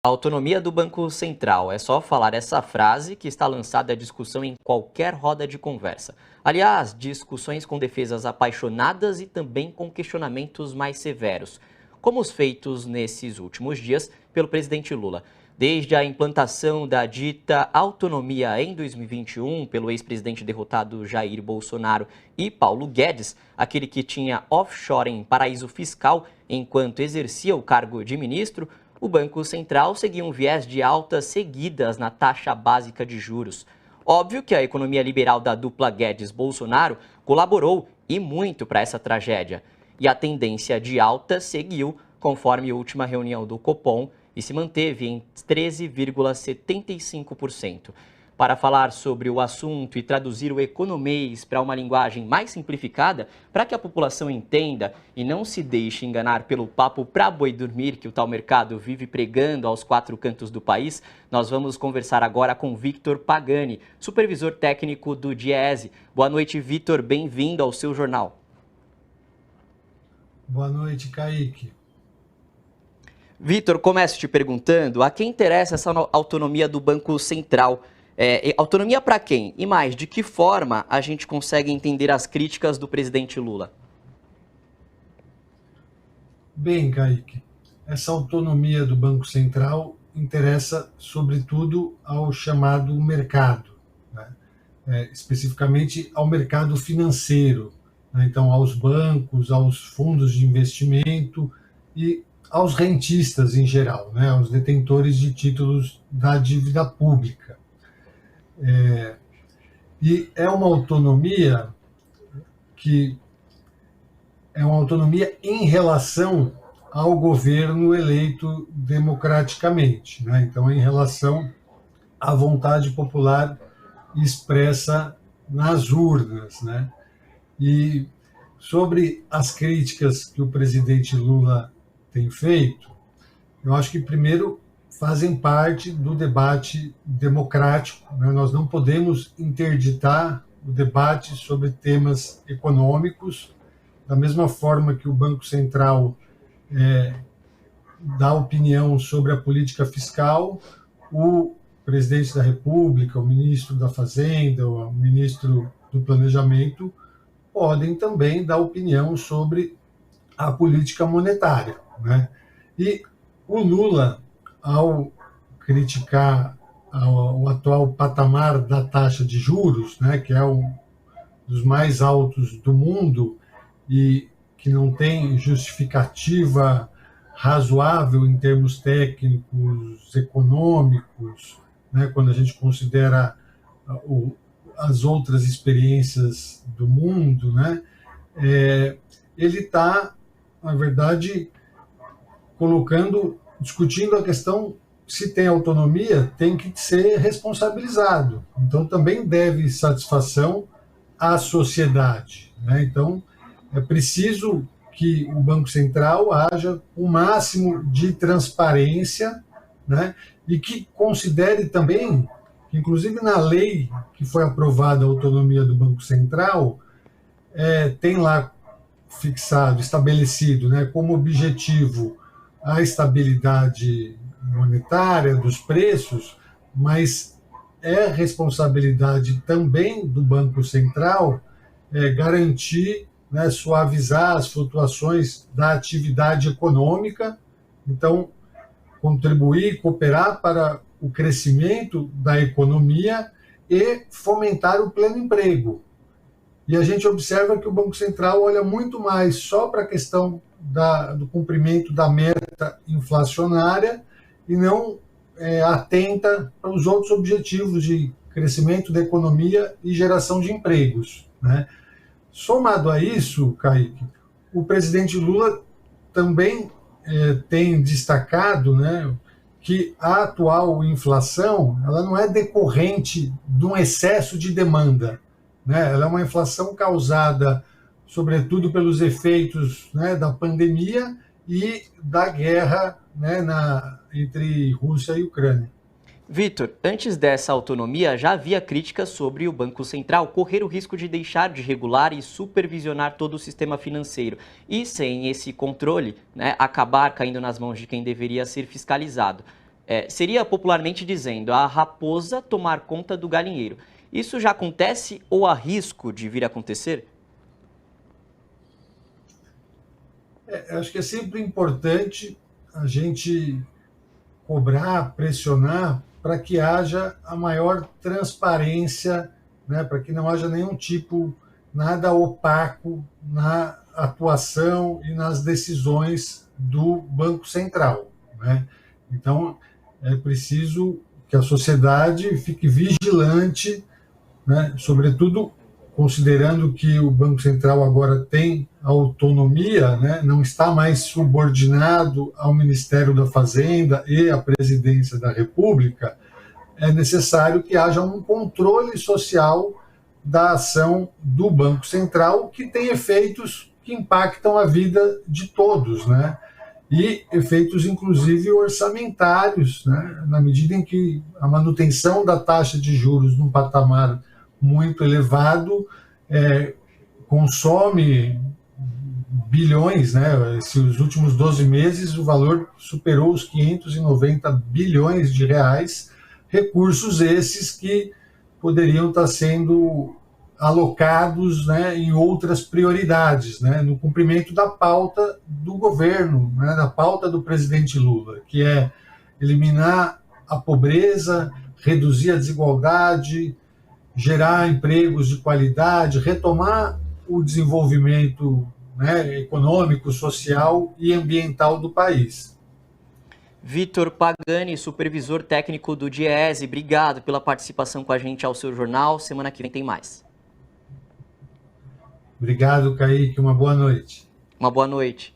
A autonomia do Banco Central. É só falar essa frase que está lançada à discussão em qualquer roda de conversa. Aliás, discussões com defesas apaixonadas e também com questionamentos mais severos, como os feitos nesses últimos dias pelo presidente Lula. Desde a implantação da dita autonomia em 2021 pelo ex-presidente derrotado Jair Bolsonaro e Paulo Guedes, aquele que tinha offshore em paraíso fiscal enquanto exercia o cargo de ministro, o Banco Central seguia um viés de altas seguidas na taxa básica de juros. Óbvio que a economia liberal da dupla Guedes-Bolsonaro colaborou e muito para essa tragédia. E a tendência de alta seguiu, conforme a última reunião do Copom, e se manteve em 13,75%. Para falar sobre o assunto e traduzir o economês para uma linguagem mais simplificada, para que a população entenda e não se deixe enganar pelo papo para boi dormir que o tal mercado vive pregando aos quatro cantos do país, nós vamos conversar agora com Victor Pagani, supervisor técnico do Diese. Boa noite, Victor, bem-vindo ao seu jornal. Boa noite, Kaique. Victor, começo te perguntando a quem interessa essa autonomia do Banco Central. Autonomia para quem? E mais, de que forma a gente consegue entender as críticas do presidente Lula? Bem, Kaique, essa autonomia do Banco Central interessa, sobretudo, ao chamado mercado, né? Especificamente ao mercado financeiro, né? Então, aos bancos, aos fundos de investimento e aos rentistas em geral, né? Aos detentores de títulos da dívida pública. E é uma autonomia que é uma autonomia em relação ao governo eleito democraticamente, né? Então, em relação à vontade popular expressa nas urnas, né? E sobre as críticas que o presidente Lula tem feito, eu acho que primeiro fazem parte do debate democrático, né? Nós não podemos interditar o debate sobre temas econômicos, da mesma forma que o Banco Central dá opinião sobre a política fiscal, o presidente da República, o ministro da Fazenda, o ministro do Planejamento podem também dar opinião sobre a política monetária, né? E o Lula, ao criticar o atual patamar da taxa de juros, né, que é um dos mais altos do mundo e que não tem justificativa razoável em termos técnicos, econômicos, né, quando a gente considera as outras experiências do mundo, né, ele está, na verdade, discutindo a questão: se tem autonomia, tem que ser responsabilizado. Então, também deve satisfação à sociedade, né? Então, é preciso que o Banco Central haja o máximo de transparência, né? E que considere também, inclusive na lei que foi aprovada a autonomia do Banco Central, tem lá fixado, estabelecido, né, como objetivo a estabilidade monetária dos preços, mas é responsabilidade também do Banco Central garantir, né, suavizar as flutuações da atividade econômica, então contribuir, cooperar para o crescimento da economia e fomentar o pleno emprego. E a gente observa que o Banco Central olha muito mais só para a questão do cumprimento da meta inflacionária e não atenta para os outros objetivos de crescimento da economia e geração de empregos, né? Somado a isso, Kaique, o presidente Lula também tem destacado, né, que a atual inflação ela não é decorrente de um excesso de demanda, né? Ela é uma inflação causada, sobretudo, pelos efeitos, né, da pandemia e da guerra, né, entre Rússia e Ucrânia. Victor, antes dessa autonomia, já havia críticas sobre o Banco Central correr o risco de deixar de regular e supervisionar todo o sistema financeiro e, sem esse controle, né, acabar caindo nas mãos de quem deveria ser fiscalizado. Seria popularmente dizendo, a raposa tomar conta do galinheiro. Isso já acontece ou há risco de vir a acontecer? Eu acho que é sempre importante a gente cobrar, pressionar para que haja a maior transparência, né, para que não haja nenhum tipo, nada opaco na atuação e nas decisões do Banco Central, né? Então, é preciso que a sociedade fique vigilante, né, sobretudo considerando que o Banco Central agora tem autonomia, né, não está mais subordinado ao Ministério da Fazenda e à Presidência da República, é necessário que haja um controle social da ação do Banco Central, que tem efeitos que impactam a vida de todos, né? E efeitos, inclusive, orçamentários, né? Na medida em que a manutenção da taxa de juros num patamar muito elevado consome bilhões, né? Esses últimos 12 meses o valor superou os 590 bilhões de reais, recursos esses que poderiam estar sendo alocados, né, em outras prioridades, né, no cumprimento da pauta do governo, né, da pauta do presidente Lula, que é eliminar a pobreza, reduzir a desigualdade, gerar empregos de qualidade, retomar o desenvolvimento, né, econômico, social e ambiental do país. Vitor Pagani, supervisor técnico do Diese, obrigado pela participação com a gente ao seu jornal. Semana que vem tem mais. Obrigado, Kaique. Uma boa noite. Uma boa noite.